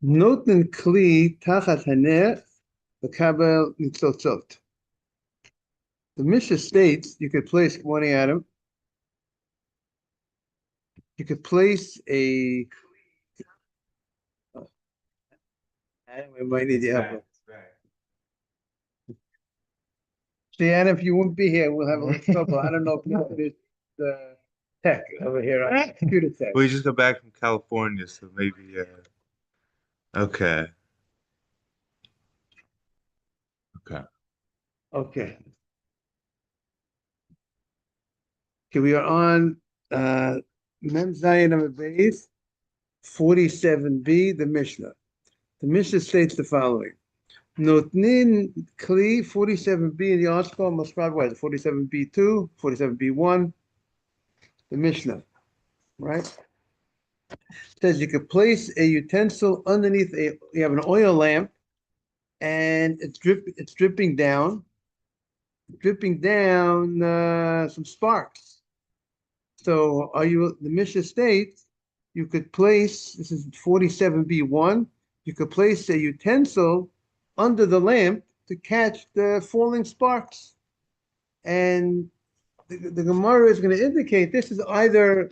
Noten kli tachat haneh lekabel nitzotzot. The Mishnah states you could place one atom. You could place a. Adam, we might need the help. See, Adam, if you wouldn't be here, we'll have a little trouble. I don't know if there's the tech over here on computer tech. We just got back from California, so maybe okay. Okay. Okay. Okay, we are on Mem Zayin number base 47b, the Mishnah. The Mishnah states the following. Notnin Kli 47b in the article must probably what 47b2, 47b1, the Mishnah, right? It says you could place a utensil underneath you have an oil lamp and it's dripping down some sparks. So the Mishnah states you could place, this is 47b1, you could place a utensil under the lamp to catch the falling sparks. And the Gemara is going to indicate this is either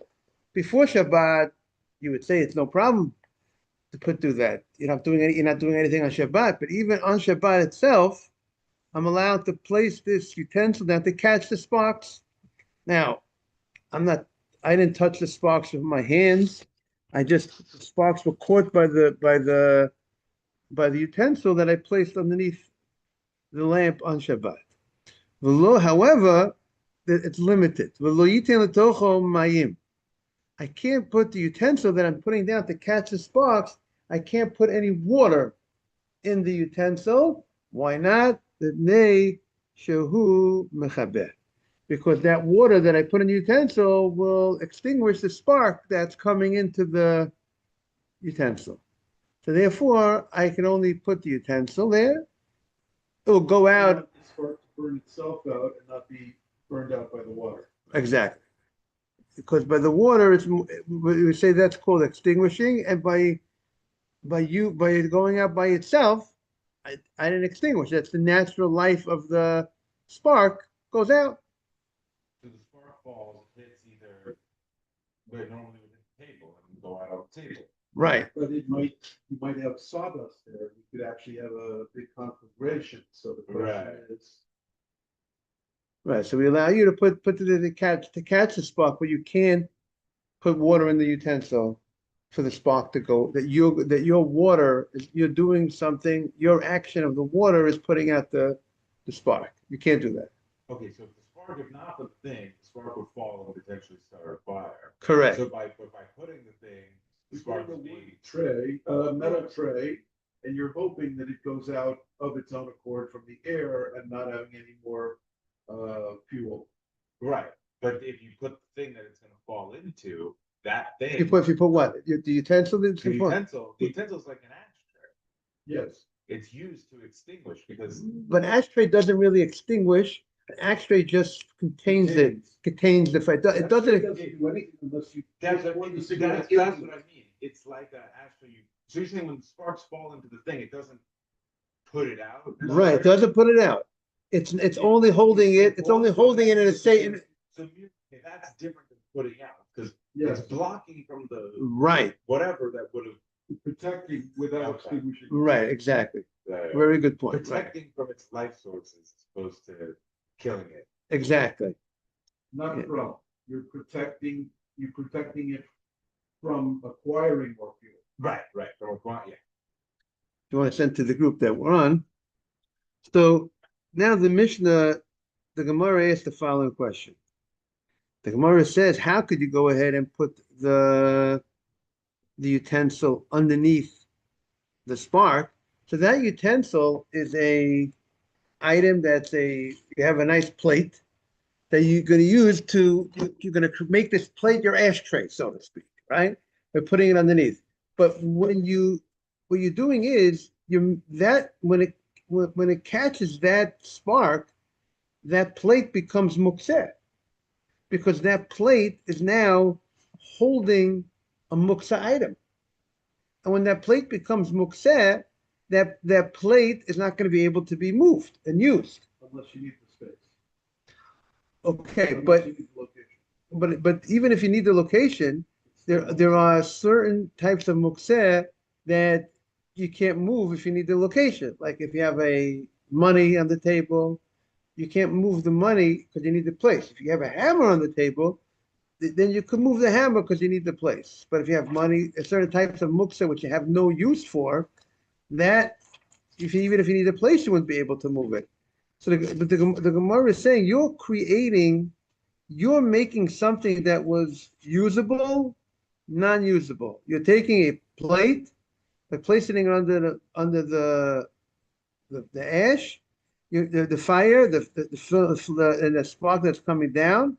before Shabbat, you would say it's no problem to do that. You're not doing anything on Shabbat, but even on Shabbat itself, I'm allowed to place this utensil down to catch the sparks. Now, I didn't touch the sparks with my hands. The sparks were caught by the utensil that I placed underneath the lamp on Shabbat. However, it's limited. I can't put the utensil that I'm putting down to catch the sparks. I can't put any water in the utensil. Why not? Because that water that I put in the utensil will extinguish the spark that's coming into the utensil. So therefore, I can only put the utensil there. It will go out. The spark to burn itself out and not be burned out by the water. Exactly. Because by the water, we say that's called extinguishing, and by going out by itself, I didn't extinguish. That's the natural life of the spark goes out. So the spark falls, hits either where normally would hit the table and go out on the table. Right. But you might have sawdust there. You could actually have a big conflagration. So the question is. Right. So we allow you to put to catch the spark, but you can't put water in the utensil for the spark to go. That your water you're doing something. Your action of the water is putting out the spark. You can't do that. Okay, so if the spark is not the thing, the spark would fall and potentially start a fire. Correct. So by putting the thing, the spark would be metal tray, and you're hoping that it goes out of its own accord from the air and not having any more fuel. Right. But if you put the thing that it's going to fall into, that thing. If you put what? The utensil? The utensil is like an ashtray. Yes. It's used to extinguish because. But ashtray doesn't really extinguish. An ashtray just contains the fire. It doesn't do anything unless you. That's what I mean. It's like an ashtray. So you're saying when the sparks fall into the thing, it doesn't put it out. Right. It doesn't put it out. It's only holding it. It's only holding it in a state. So that's different than putting out because Yes. it's blocking from the Right. whatever that would have Protecting without extinguishing. Right. Exactly. Very good point. protecting from its life sources as opposed to killing it. Exactly. Not from. You're protecting it from acquiring more fuel. Right. From yeah. You want to send to the group that we're on. So now the Mishnah, the Gemara asked the following question. The Gemara says, how could you go ahead and put the utensil underneath the spark? So that utensil is a item you have a nice plate that you're going to use you're going to make this plate your ashtray, so to speak, right? We're putting it underneath. But what you're doing is when it catches that spark, that plate becomes mukseh, because that plate is now holding a muksa item. And when that plate becomes mukseh, that plate is not going to be able to be moved and used. Unless you need the space. Okay, Unless you need the location. but even if you need the location, there are certain types of mukseh that you can't move if you need the location. Like if you have a money on the table, you can't move the money because you need the place. If you have a hammer on the table, then you could move the hammer because you need the place. But if you have money, certain types of mukseh which you have no use for, that even if you need a place, you wouldn't be able to move it. So the Gemara is saying you're making something that was usable, non-usable. You're taking a plate, like placing it under the ash, the fire, and the spark that's coming down.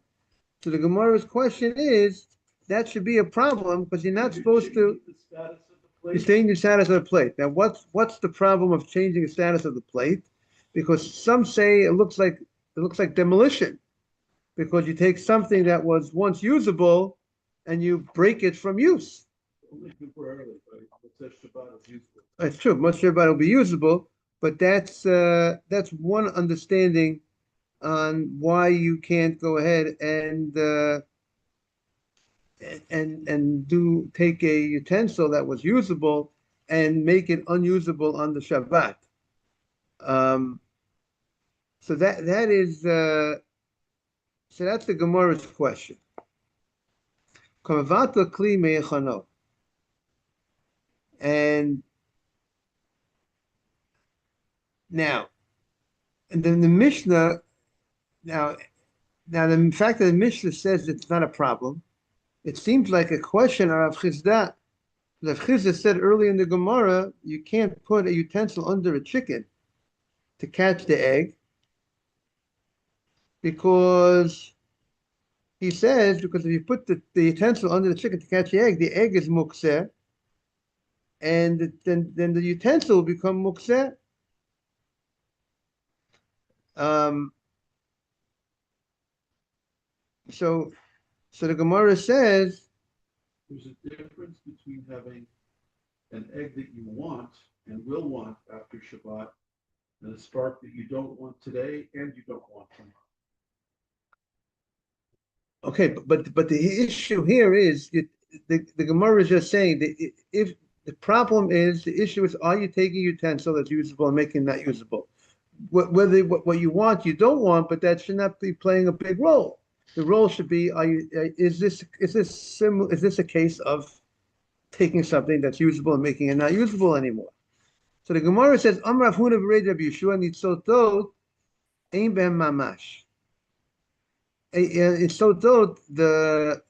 So the Gemara's question is that should be a problem because you're not supposed to. The status of the You're plate. changing the status of the plate. Now, what's the problem of changing the status of the plate? Because some say it looks like demolition because you take something that was once usable and you break it from use. Only temporarily, but Motzei Shabbat is useful. That's true. Most sure about it'll be usable, but that's one understanding on why you can't go ahead and do take a utensil that was usable and make it unusable on the Shabbat. Um, so that's the Gemara's question. Kavata kli meichano. And now, and then the Mishnah, now the fact that the Mishnah says it's not a problem, it seems like a question of Rav Chisda. Rav Chisda said early in the Gemara, you can't put a utensil under a chicken to catch the egg because he says, because if you put the utensil under the chicken to catch the egg is mukseh, and then the utensil will become mukseh. Um, so the Gemara says, There's a difference between having an egg that you want and will want after Shabbat and a spark that you don't want today and you don't want tomorrow. okay, but the issue here is the Gemara is just saying that if the problem is the issue is are you taking utensil that's usable and making it not usable? Whether what you want you don't want, but that should not be playing a big role. The role should be is this a case of taking something that's usable and making it not usable anymore? So the Gemara says Amar Huna v'Rei Rabbi Yeshua nitzotot ein ben mamash. It's so though the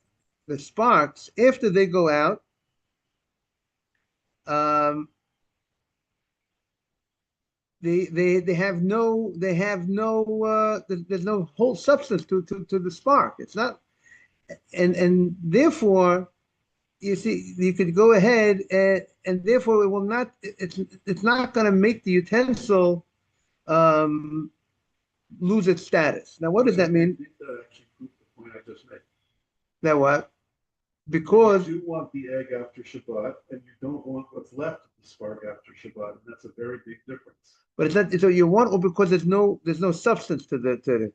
sparks after they go out, they have no there's no whole substance to the spark. It's not, and therefore you see you could go ahead and therefore it will not it's not going to make the utensil lose its status. Now, what does that mean? I think that actually proves the point I just made. That what? Because you want the egg after Shabbat and you don't want what's left of the spark after Shabbat, and that's a very big difference. but it's not so you want or because there's no substance to the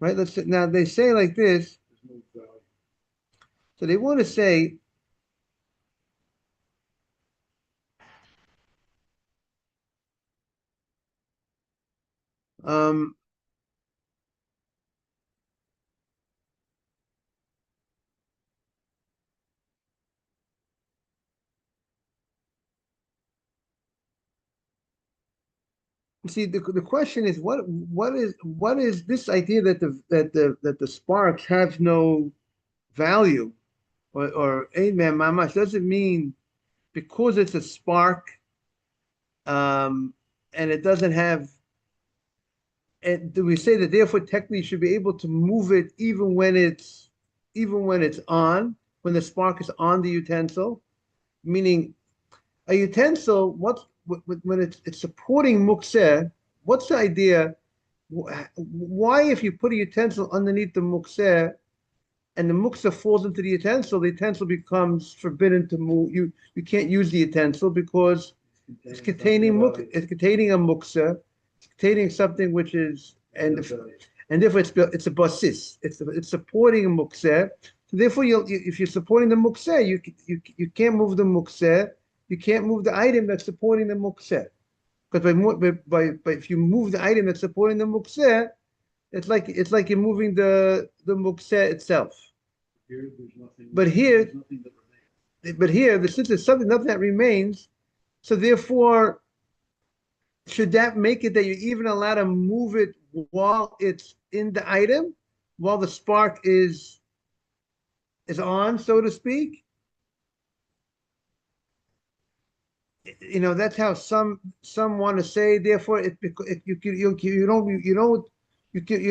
right. Now they say like this. There's no value. So they want to say um see the question is what is this idea that the sparks have no value or amen mamash doesn't mean because it's a spark and it doesn't have and do we say that therefore technically you should be able to move it even when it's on when the spark is on the utensil, meaning a utensil when it's supporting mukseh, what's the idea? Why if you put a utensil underneath the mukseh and the muksa falls into the utensil becomes forbidden to move. You can't use the utensil because it's containing it's containing a muksa, it's containing something which is and therefore it's a basis. It's supporting a muksa. So therefore, if you're supporting the muksa, you can't move the muksa. You can't move the item that's supporting the muksa. Because by if you move the item that's supporting the muksa, it's like you're moving the muksa itself. Here, there's nothing. But here- there's nothing that remains. But here, since there's nothing that remains, so therefore, should that make it that you're even allowed to move it while it's in the item, while the spark is on, so to speak? That's how some want to say. Therefore, you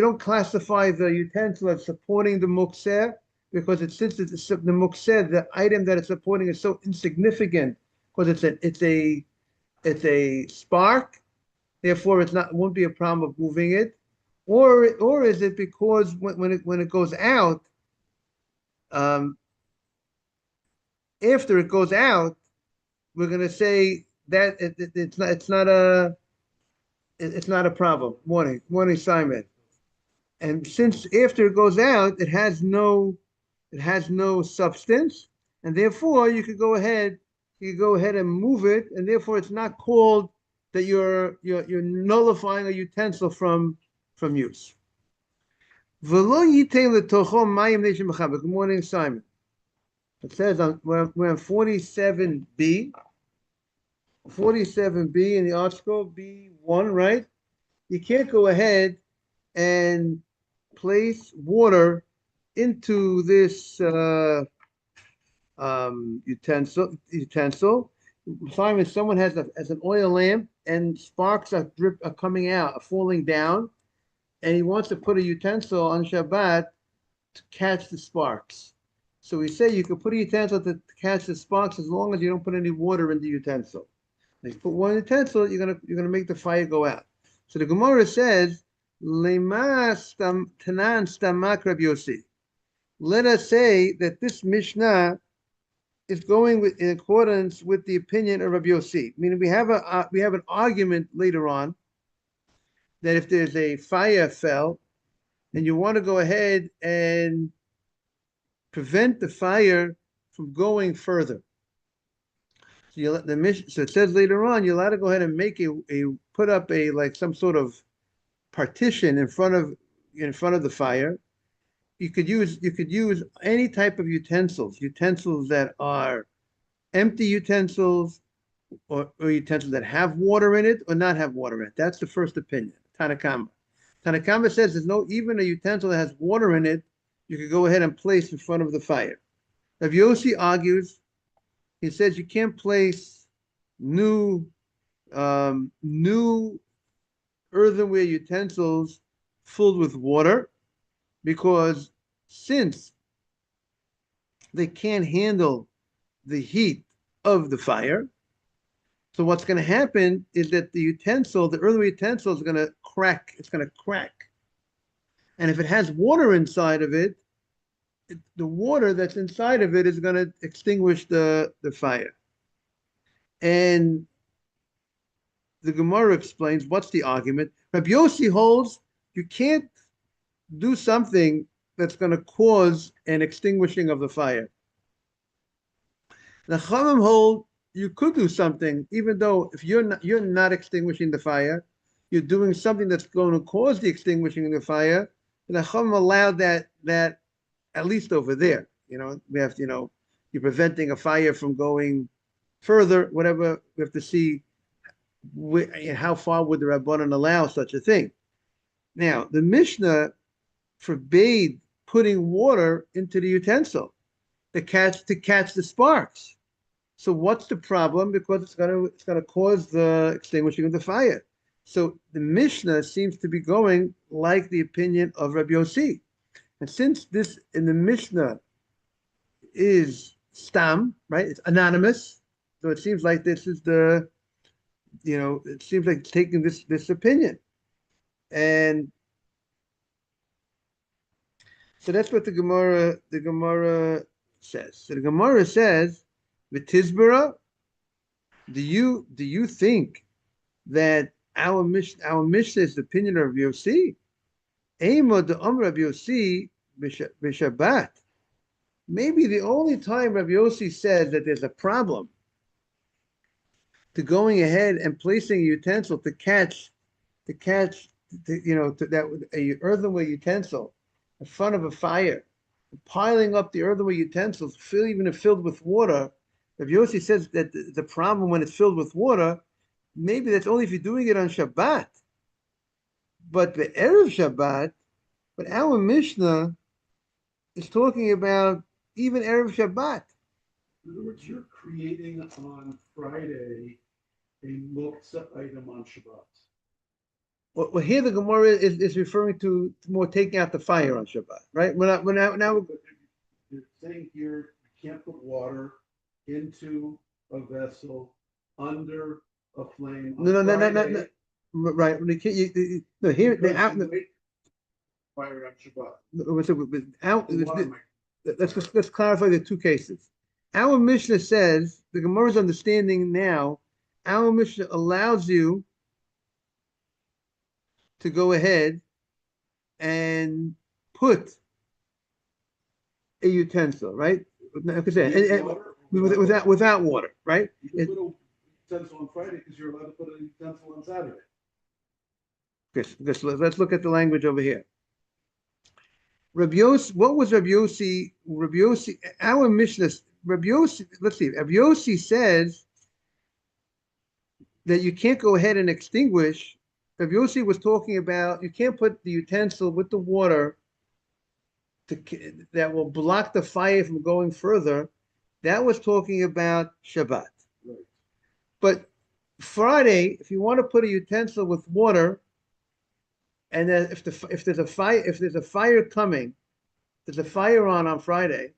don't classify the utensil as supporting the mukser because since it's the mukser, the item that it's supporting is so insignificant because it's a spark. Therefore, it won't be a problem of moving it, or is it because when it goes out, after it goes out, we're going to say that it's not a problem. Morning, Simon. And since after it goes out, it has no substance, and therefore you could go ahead and move it, and therefore it's not called that you're nullifying a utensil from use. Good morning, Simon. It says we're on 47b. 47b in the article B1, right? You can't go ahead and place water into this utensil. Simon, someone has an oil lamp and sparks are coming out, are falling down, and he wants to put a utensil on Shabbat to catch the sparks. So we say you can put a utensil to catch the sparks as long as you don't put any water in the utensil. If you put one utensil, you're gonna make the fire go out. So the Gemara says, tanan stamak Rabbi Yossi. Let us say that this Mishnah is going in accordance with the opinion of Rabbi Yossi. Meaning we have an argument later on that if there's a fire fell and you want to go ahead and prevent the fire from going further. So it says later on, you're allowed to go ahead and put up some sort of partition in front of the fire. You could use any type of utensils that are empty utensils or utensils that have water in it or not have water in it. That's the first opinion. Tanakama. Tanakama says even a utensil that has water in it, you could go ahead and place in front of the fire. Rav Yossi argues. He says you can't place new earthenware utensils filled with water because since they can't handle the heat of the fire, so what's going to happen is that the earthenware utensil is going to crack. It's going to crack. And if it has water inside of it, the water that's inside of it is going to extinguish the fire. And the Gemara explains what's the argument. Rabbi Yossi holds you can't do something that's going to cause an extinguishing of the fire. The Chachamim hold you could do something, even though if you're not extinguishing the fire, you're doing something that's going to cause the extinguishing of the fire. The Chachamim allowed that at least over there. We have to, you're preventing a fire from going further, whatever. We have to see how far would the Rabbanan allow such a thing. Now, the Mishnah forbade putting water into the utensil to catch the sparks. So what's the problem? Because it's gonna cause the extinguishing of the fire. So the Mishnah seems to be going like the opinion of Rabbi Yossi. And since this in the Mishnah is stam, right? It's anonymous. So it seems like this is it seems like taking this opinion. And So that's what the Gemara says. So the Gemara says, "V'tizbara, do you think that our Mishnah is the opinion of Yossi? Ema de Rabbi Yossi b'Shabbat. Maybe the only time Rabbi Yossi says that there's a problem to going ahead and placing a utensil to catch, that a earthenware utensil in front of a fire, piling up the earthenware utensils, even if filled with water. Rabbi Yossi says that the problem when it's filled with water, maybe that's only if you're doing it on Shabbat. But the Erev Shabbat, but our Mishnah is talking about even Erev Shabbat. In other words, you're creating on Friday a muktzah item on Shabbat. Well, here the Gemara is referring to more taking out the fire on Shabbat, right? Now You're saying here you can't put water into a vessel under a flame. On no, Friday right. No, here because the out. you make fire on Shabbat. Let's clarify the two cases. Our Mishnah says the Gemara's understanding now. Our Mishnah allows you to go ahead and put a utensil, right? Like I said, without water, right? You can put a utensil on Friday because you're allowed to put a utensil on Saturday. Let's look at the language over here. Rabbi Yossi, what was Rabbi Yossi? Rabbi Yossi, our Mishnah, Rabbi Yossi, let's see. Rabbi Yossi says that you can't go ahead and extinguish. Rabbi Yossi was talking about you can't put the utensil with the water that will block the fire from going further. That was talking about Shabbat. Right. But Friday, if you want to put a utensil with water, and then if there's a fire coming, there's a fire on Friday.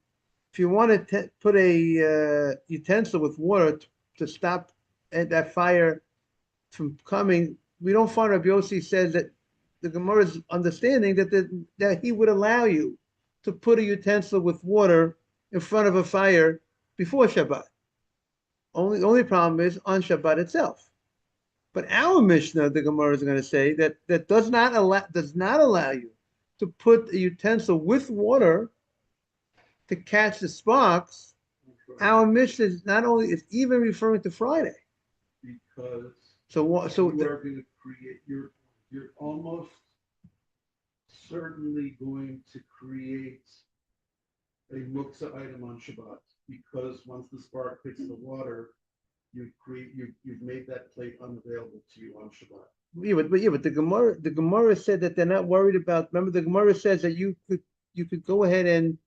If you want to put a utensil with water to stop that fire from coming, we don't find Rabbi Yossi says that the Gemara's understanding that he would allow you to put a utensil with water in front of a fire before Shabbat. Only problem is on Shabbat itself. But our Mishnah, the Gemara is going to say that does not allow you to put a utensil with water to catch the sparks. Our Mishnah is is even referring to Friday. Because you are going to create, you're almost certainly going to create a muktzah item on Shabbat, because once the spark hits the water, you've made that plate unavailable to you on Shabbat. But the Gemara said that they're not worried about. Remember, the Gemara says that you could go ahead and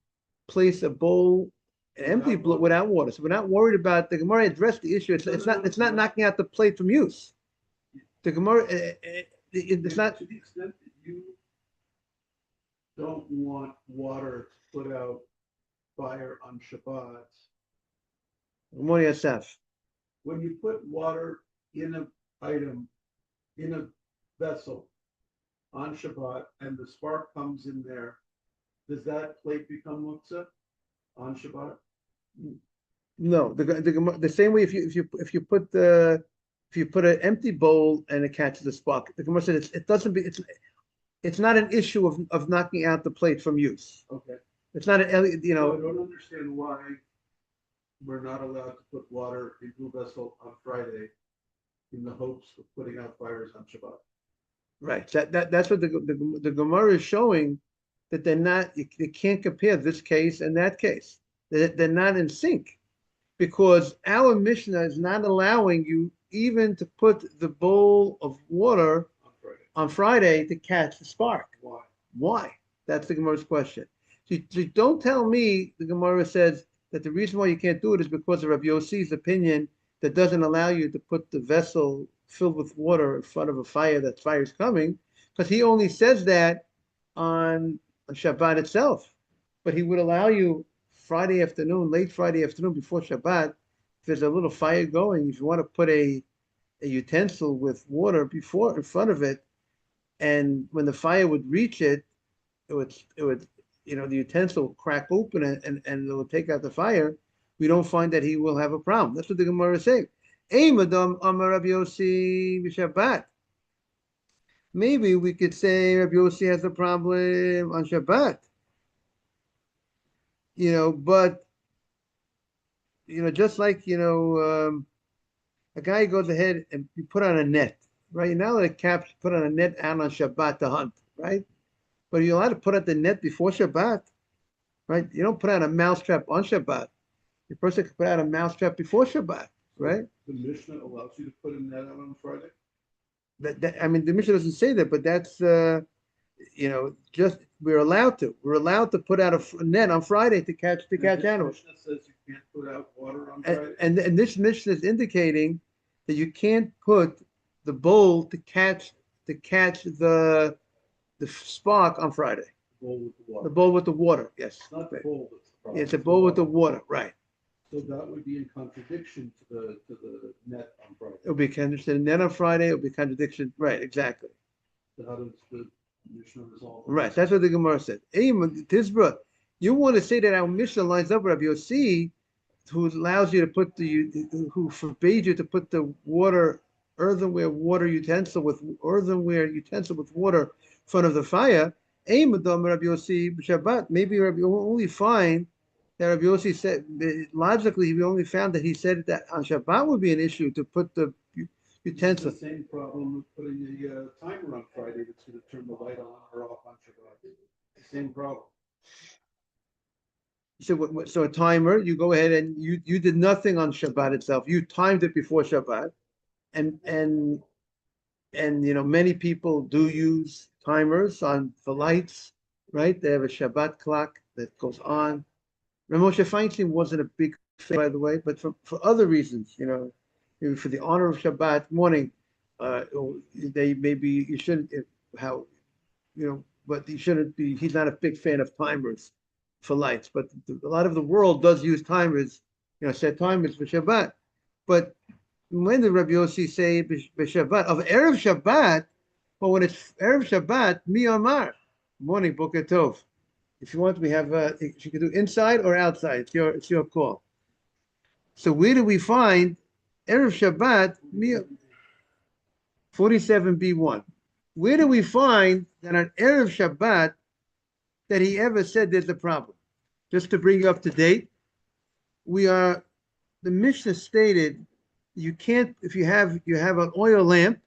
place a bowl, an empty bowl without water. So we're not worried about. The Gemara addressed the issue. It's not knocking out the plate from use. The Gemara, it's not. To the extent that you don't want water to put out fire on Shabbat. Morning, Asaf. When you put water in an item, in a vessel on Shabbat, and the spark comes in there, does that plate become muktzah on Shabbat? No, the same way if you put an empty bowl and it catches the spark, the Gemara said it's not an issue of knocking out the plate from use. Okay. It's not So I don't understand why we're not allowed to put water into a vessel on Friday in the hopes of putting out fires on Shabbat. Right. That's what the Gemara is showing, that they're not. You can't compare this case and that case. They're not in sync, because our Mishnah is not allowing you even to put the bowl of water on Friday to catch the spark. Why? Why? That's the Gemara's question. So don't tell me the Gemara says that the reason why you can't do it is because of Rabbi Yossi's opinion that doesn't allow you to put the vessel filled with water in front of a fire, that fire is coming, because he only says that on Shabbat itself. But he would allow you Friday afternoon, late Friday afternoon before Shabbat, if there's a little fire going, if you want to put a utensil with water in front of it, and when the fire would reach it, it would the utensil will crack open and it will take out the fire, we don't find that he will have a problem. That's what the Gemara is saying. Maybe we could say Rabbi Yossi has a problem on Shabbat, but just like a guy goes ahead and you put on a net, right? You're not allowed to put on a net out on Shabbat to hunt, right? But you're allowed to put out the net before Shabbat, right? You don't put out a mousetrap on Shabbat. The person can put out a mousetrap before Shabbat, right? The Mishnah allows you to put a net out on Friday? I mean, the Mishnah doesn't say that, but that's just we're allowed to. We're allowed to put out a net on Friday to catch animals. Mishnah says you can't put out water on And, Friday? and this Mishnah is indicating that you can't put the bowl to catch the spark on Friday. The bowl with the The water. bowl with the water, yes. It's not the Right. bowl that's the problem. Yeah, it's a bowl with the water, right. So that would be in contradiction to the net on Friday. It'll be contradiction. Net on Friday, it'll be contradiction. Right, exactly. So how does the Mishnah resolve? Right, that's what the Gemara said. Tisbra, you want to say that our Mishnah lines up with Rabbi Yossi, who allows you to put who forbade you to put the earthenware utensil with water in front of the fire. Rabbi Yossi Shabbat. Maybe Rabbi will only find that Rabbi Yossi said logically. We only found that he said that on Shabbat would be an issue to put the utensil. It's the same problem with putting a timer on Friday that's going to turn the light on or off on Shabbat. Same problem. So a timer, you go ahead and you did nothing on Shabbat itself. You timed it before Shabbat, and many people do use timers for lights, right? They have a Shabbat clock that goes on. Moshe Feinstein wasn't a big fan, by the way, but for other reasons, maybe for the honor of Shabbat morning, you shouldn't but he shouldn't be. He's not a big fan of timers for lights, but a lot of the world does use timers, set timers for Shabbat. But when did Rabbi Yossi say Shabbat of Erev Shabbat? Well, when it's Erev Shabbat, Mi Amar, morning, Boker Tov. If you want, we have you can do inside or outside. It's your call. So where do we find Erev Shabbat? 47b1. Where do we find that on Erev Shabbat that he ever said there's a problem? Just to bring you up to date, the Mishnah stated you can't, if you have an oil lamp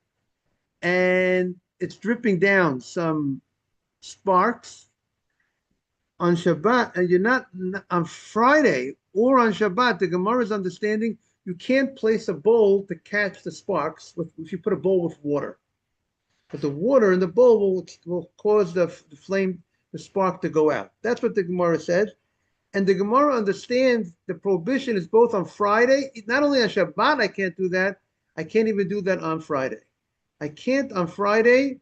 and it's dripping down some sparks on Shabbat, and you're not on Friday or on Shabbat, the Gemara's understanding you can't place a bowl to catch the sparks if you put a bowl with water. But the water in the bowl will cause the flame, the spark to go out. That's what the Gemara said. And the Gemara understands the prohibition is both on Friday. Not only on Shabbat, I can't do that. I can't even do that on Friday. I can't on Friday,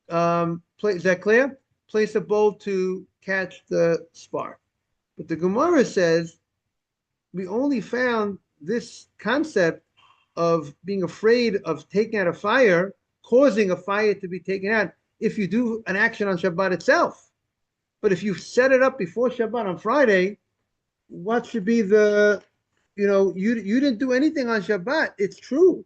is that clear? Place a bowl to catch the spark. But the Gemara says we only found this concept of being afraid of taking out a fire, causing a fire to be taken out, if you do an action on Shabbat itself. But if you set it up before Shabbat on Friday, what should be you didn't do anything on Shabbat. It's true.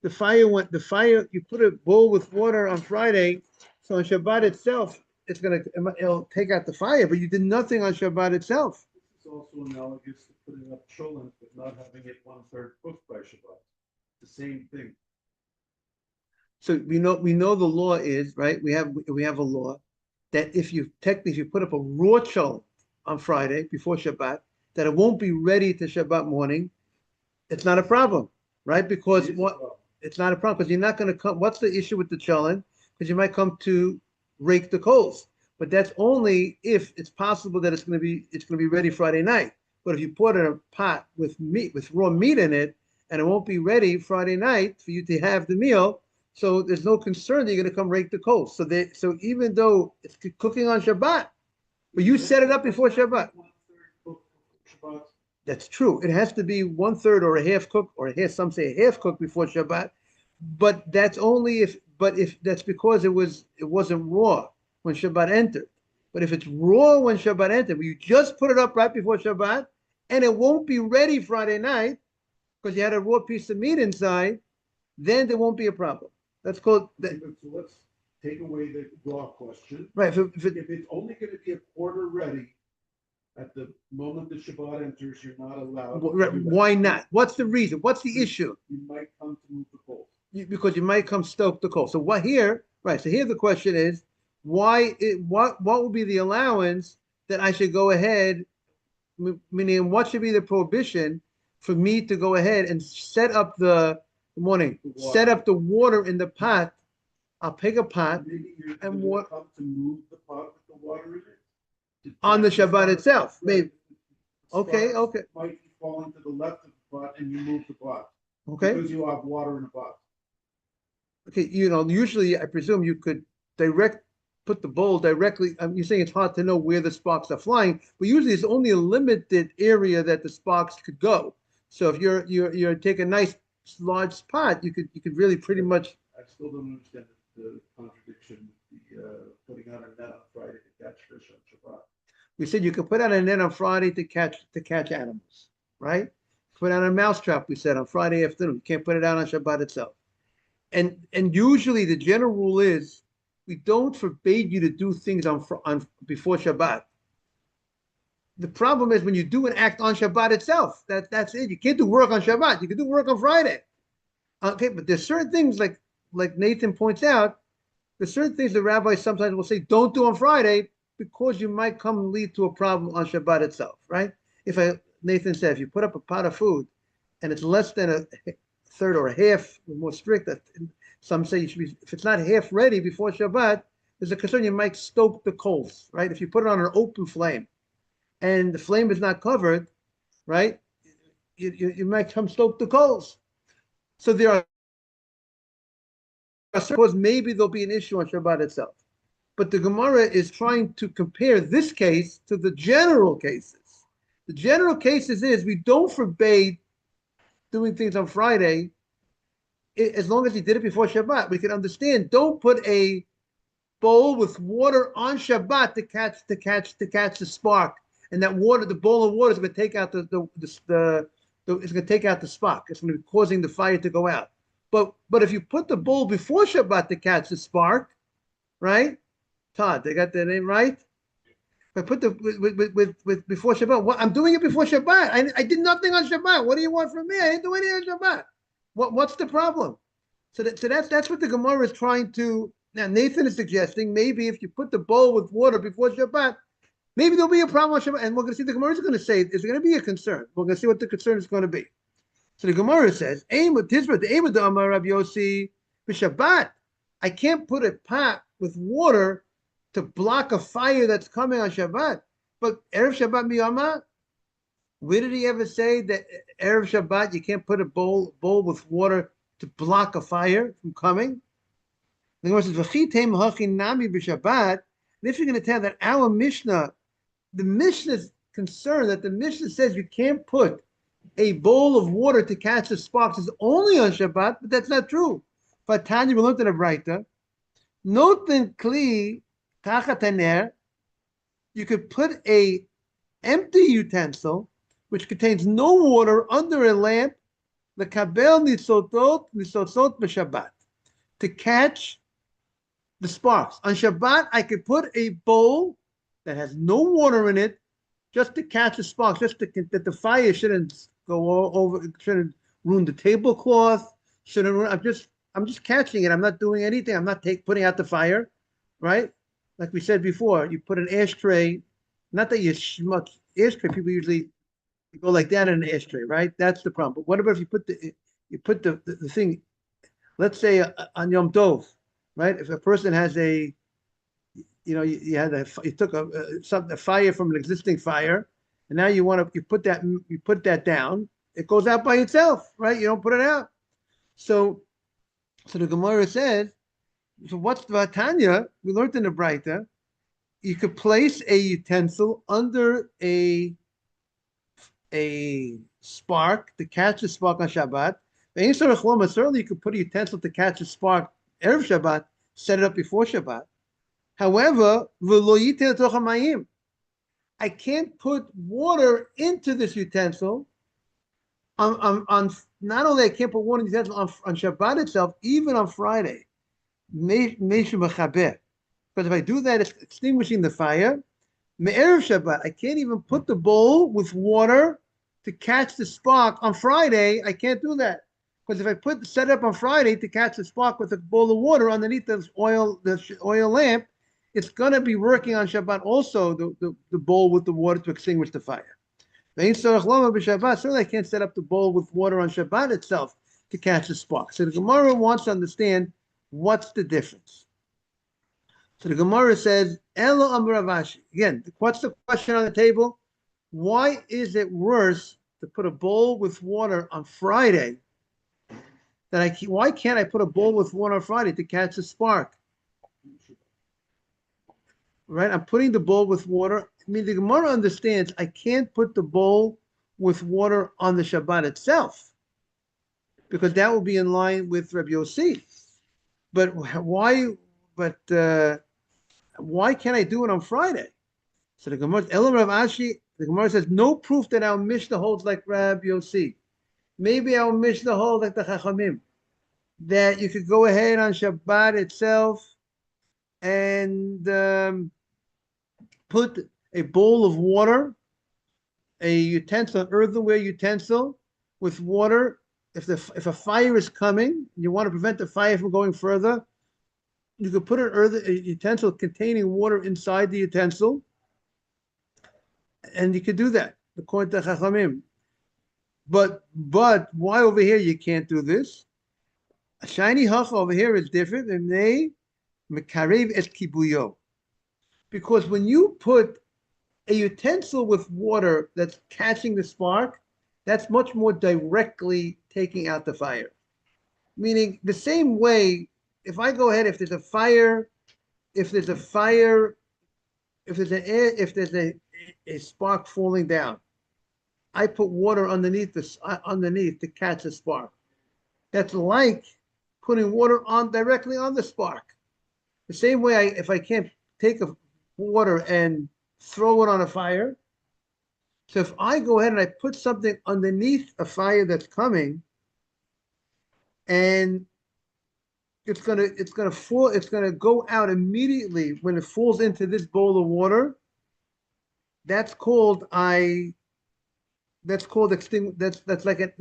You put a bowl with water on Friday, so on Shabbat itself, it'll take out the fire, but you did nothing on Shabbat itself. It's also analogous to putting up cholent, but not having it 1/3 cooked by Shabbat. The same thing. So we know the law is, right? We have a law that if you put up a raw cholent on Friday before Shabbat, that it won't be ready to Shabbat morning. It's not a problem, right? Because it's not a problem because you're not going to come. What's the issue with the cholent? Because you might come to rake the coals, but that's only if it's possible that it's going to be ready Friday night. But if you put it in a pot with raw meat in it, and it won't be ready Friday night for you to have the meal, so there's no concern that you're going to come rake the coals. So even though it's cooking on Shabbat, but you set it up before Shabbat. 1/3 cooked Shabbat. That's true. It has to be 1/3 or a half cooked, or some say a half cooked before Shabbat. But that's only if that's because it wasn't raw when Shabbat entered. But if it's raw when Shabbat enters, you just put it up right before Shabbat, and it won't be ready Friday night because you had a raw piece of meat inside, then there won't be a problem. That's called So let's take away the raw question. right. If it's only gonna be a quarter ready, at the moment the Shabbat enters, you're not allowed. to do that. Why not? What's the reason? What's the issue? You might come to move the coals. Because you might come stoke the coal. So what here? Right. So here the question is, what would be the allowance that I should go ahead? Meaning, what should be the prohibition for me to go ahead and set up the set up the water in the pot? I'll pick a pot Maybe you're and gonna what come to move the pot with the water in it. to on the catch Shabbat fire. itself. Right. Maybe. Okay, Sparks okay, Might be falling to the left of the pot and you move the pot. okay, Because you have water in the pot. okay. Usually I presume you could put the bowl directly. You're saying it's hard to know where the sparks are flying, but usually it's only a limited area that the sparks could go. So if you're take a nice large pot, you could really pretty much. I still don't understand the contradiction, putting out a net on Friday to catch fish on Shabbat. We said you could put out a net on Friday to catch animals, right? Put out a mouse trap. We said on Friday afternoon. You can't put it out on Shabbat itself. And usually the general rule is we don't forbid you to do things on before Shabbat. The problem is when you do an act on Shabbat itself. That's it. You can't do work on Shabbat. You can do work on Friday. Okay, but there's certain things like Nathan points out. There's certain things the rabbis sometimes will say don't do on Friday because you might come lead to a problem on Shabbat itself, right? Nathan said if you put up a pot of food and it's less than a third or a half, more strict. Some say you should be, if it's not half ready before Shabbat, there's a concern you might stoke the coals, right? If you put it on an open flame and the flame is not covered, right? You might come stoke the coals. So there are because maybe there'll be an issue on Shabbat itself. But the Gemara is trying to compare this case to the general cases. The general cases is we don't forbid doing things on Friday as long as he did it before Shabbat. We can understand. Don't put a bowl with water on Shabbat to catch the spark, and that water, the bowl of water, is going to take out it's going to take out the spark. It's going to be causing the fire to go out. But if you put the bowl before Shabbat to catch the spark, right? Todd, they got their name right. If I put with before Shabbat, I'm doing it before Shabbat. I did nothing on Shabbat. What do you want from me? I didn't do anything on Shabbat. What's the problem? So that's what the Gemara is trying to. Now Nathan is suggesting maybe if you put the bowl with water before Shabbat, maybe there'll be a problem on Shabbat. And we're going to see the Gemara is going to say is going to be a concern. We're going to see what the concern is going to be. So the Gemara says, "Aim with Tisra, the aim of the Amar Rabbi Yossi Shabbat. I can't put a pot with water to block a fire that's coming on Shabbat. But Erev Shabbat miyama, where did he ever say that Erev Shabbat you can't put a bowl with water to block a fire from coming? The Gemara says, "V'chitem hachin nami b'Shabbat." And if you're going to tell that our Mishnah, the Mishnah is concerned that the Mishnah says you can't put a bowl of water to catch the sparks is only on Shabbat, but that's not true. Fatani, we learned in a Braita. Noten kli tachataner. You could put a empty utensil which contains no water under a lamp, the kabel nisotot b'Shabbat, to catch the sparks. On Shabbat, I could put a bowl that has no water in it just to catch the sparks, just that the fire shouldn't go over, shouldn't ruin the tablecloth, shouldn't ruin, I'm just catching it. I'm not doing anything. I'm not putting out the fire, right? Like we said before, you put an ashtray, not that you schmuck ashtray, people usually go like that in an ashtray, right? That's the problem. But what about if you put the thing, let's say on Yom Tov, right? If a person has you took a fire from an existing fire, and now you put that down, it goes out by itself, right? You don't put it out. So the Gemara says, so what's the Vatanya? We learned in the Braita, you could place a utensil under a spark to catch the spark on Shabbat. Certainly you could put a utensil to catch a spark Erev Shabbat, set it up before Shabbat. However, v'lo yitel toch hamayim. I can't put water into this utensil on not only I can't put water in the utensil on Shabbat itself, even on Friday. Because if I do that, it's extinguishing the fire. Me'erev Shabbat, I can't even put the bowl with water to catch the spark on Friday. I can't do that. Because if I set it up on Friday to catch the spark with a bowl of water underneath the oil lamp, it's going to be working on Shabbat also, the bowl with the water to extinguish the fire. Certainly I can't set up the bowl with water on Shabbat itself to catch the spark. So the Gemara wants to understand what's the difference. So the Gemara says, Elo Amar Rav Ashi. Again, what's the question on the table? Why is it worse to put a bowl with water on Friday why can't I put a bowl with water on Friday to catch the spark? Right? I'm putting the bowl with water. I mean, the Gemara understands I can't put the bowl with water on the Shabbat itself because that will be in line with Rabbi Yossi. But why? But why can't I do it on Friday? So the Gemara, Elam Rav Ashi, the Gemara says no proof that our Mishnah holds like Rabbi Yossi. Maybe our Mishnah holds like the Chachamim, that you could go ahead on Shabbat itself and put a bowl of water, a utensil, an earthenware utensil with water. If a fire is coming, you want to prevent the fire from going further, you could put a utensil containing water inside the utensil, and you could do that, according to Chachamim. But why over here you can't do this? A shiny hacha over here is different, and they mekarev et kibuyo. Because when you put a utensil with water that's catching the spark, that's much more directly taking out the fire. Meaning the same way, if I go ahead, if there's a spark falling down, I put water underneath to catch the spark. That's like putting water on directly on the spark. The same way, if I can't take water and throw it on a fire, so if I go ahead and I put something underneath a fire that's coming, and it's gonna go out immediately when it falls into this bowl of water. That's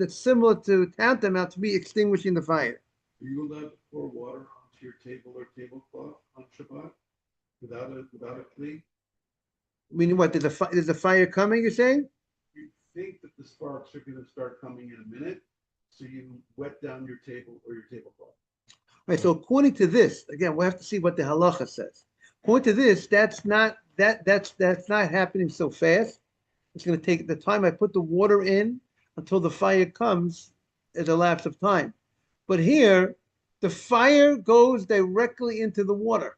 similar to tantamount to me extinguishing the fire. Are you allowed to pour water onto your table or tablecloth on Shabbat without a plea? Meaning what? There's a fire coming, you're saying? You think that the sparks are going to start coming in a minute, so you wet down your table or your tablecloth. Right. So according to this, again, we'll have to see what the halacha says. According to this, that's not happening so fast. It's going to take the time I put the water in until the fire comes is a lapse of time. But here, the fire goes directly into the water.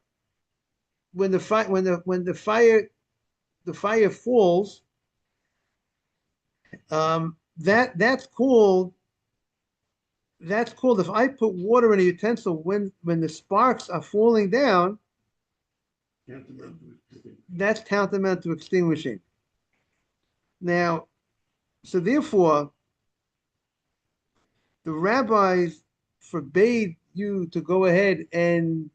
When the fire falls, that's called if I put water in a utensil when the sparks are falling down, that's tantamount to extinguishing. Now, so therefore, the rabbis forbade you to go ahead and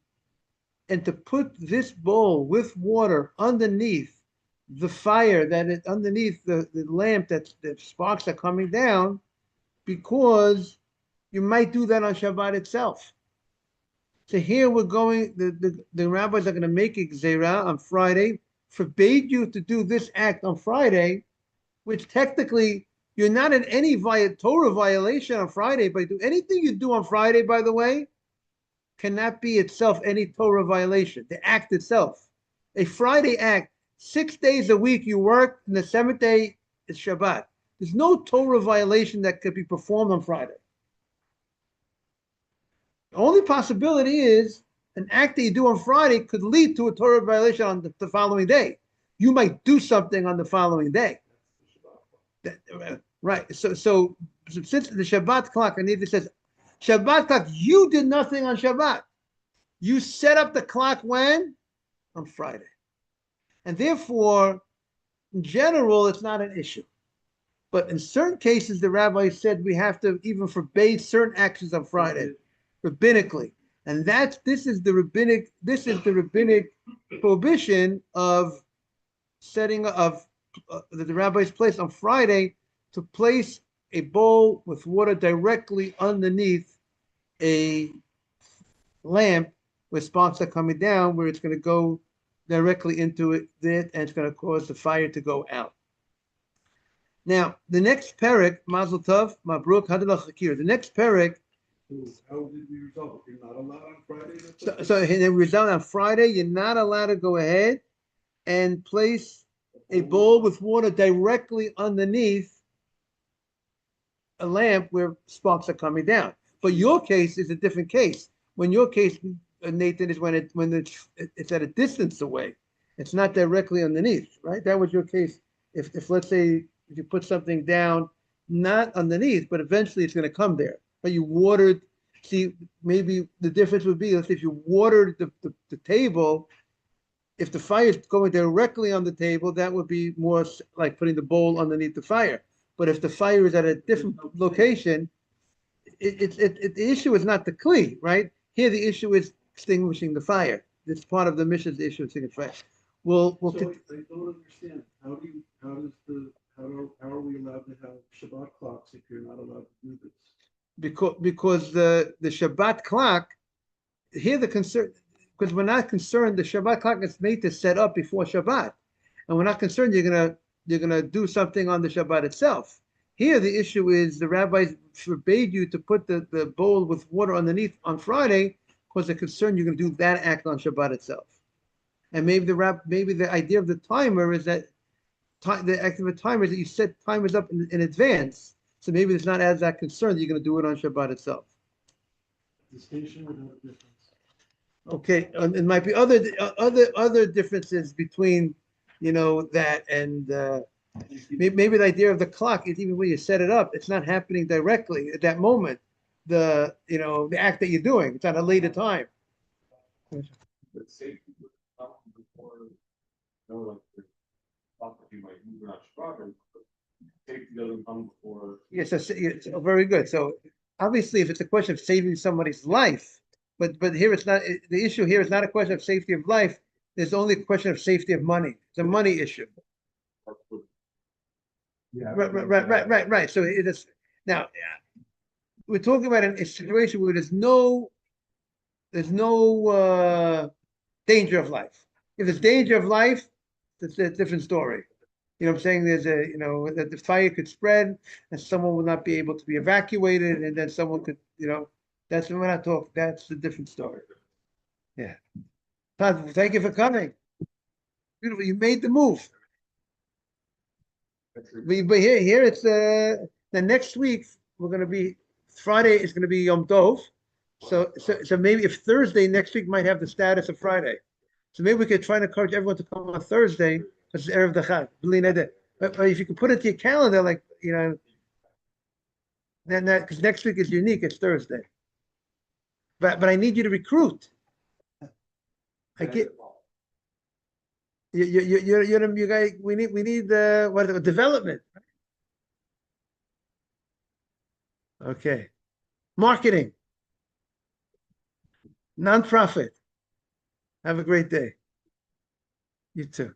to put this bowl with water underneath the fire underneath the lamp that the sparks are coming down, because you might do that on Shabbat itself. So here we're going, the rabbis are going to make a gzeira on Friday, forbade you to do this act on Friday, which technically you're not in any Torah violation on Friday, but anything you do on Friday, by the way, cannot be itself any Torah violation. The act itself, a Friday act, 6 days a week you work, and the 7th day is Shabbat. There's no Torah violation that could be performed on Friday. The only possibility is an act that you do on Friday could lead to a Torah violation on the following day. You might do something on the following day. Right. So since the Shabbat clock, I need to say, Shabbat clock, you did nothing on Shabbat. You set up the clock when? on Friday. And therefore, in general, it's not an issue. But in certain cases, the rabbi said we have to even forbade certain actions on Friday, rabbinically. And this is the rabbinic prohibition of setting of the rabbis place on Friday to place a bowl with water directly underneath a lamp where sparks are coming down, where it's going to go directly into it, and it's going to cause the fire to go out. Now, the next parak, Mazel Tov, Mabruk, Hadalach Hakir. The next parak. How did we resolve it? You're not allowed on Friday? So the result on Friday, you're not allowed to go ahead and place a bowl with water directly underneath a lamp where sparks are coming down. But your case is a different case. When your case, Nathan, is when it's at a distance away. It's not directly underneath, right? That was your case. If let's say if you put something down, not underneath, but eventually it's going to come there. But you watered. See, maybe the difference would be, let's say if you watered the table, if the fire is going directly on the table, that would be more like putting the bowl underneath the fire. But if the fire is at a different location, the issue is not the kli, right? Here the issue is extinguishing the fire. It's part of the mission's issue of extinguishing fire. So I don't understand. How are we allowed to have Shabbat clocks if you're not allowed to do this? Because the Shabbat clock, here the concern, because we're not concerned, the Shabbat clock is made to set up before Shabbat. And we're not concerned you're gonna do something on the Shabbat itself. Here the issue is the rabbis forbade you to put the bowl with water underneath on Friday because they're concerned you're gonna do that act on Shabbat itself. And maybe the idea of the timer is that the act of a timer is that you set timers up in advance. So maybe it's not as that concerned you're going to do it on Shabbat itself. Distinction or no difference? Okay, it might be other differences between, that and maybe the idea of the clock is even when you set it up, it's not happening directly at that moment. The act that you're doing, it's at a later time. But safety would come before, like the clock that you might move around Shabbat, safety doesn't come before. Yes, very good. So obviously, if it's a question of saving somebody's life, but here it's not. The issue here is not a question of safety of life. There's only a question of safety of money. It's a money issue. Yeah. Right. So it is now. We're talking about a situation where there's no danger of life. If there's danger of life, it's a different story. You know what I'm saying? There's that the fire could spread and someone will not be able to be evacuated and then someone could, that's when we're not talking. That's a different story. Yeah. Todd, thank you for coming. Beautiful. You made the move. But here it's the next week we're going to be, Friday is going to be Yom Tov. So maybe if Thursday next week might have the status of Friday. So maybe we could try to encourage everyone to come on Thursday. It's Erev the Chag. But if you can put it to your calendar, then because next week is unique, it's Thursday. But I need you to recruit. I get you guys. We need development. Okay, marketing, nonprofit. Have a great day. You too.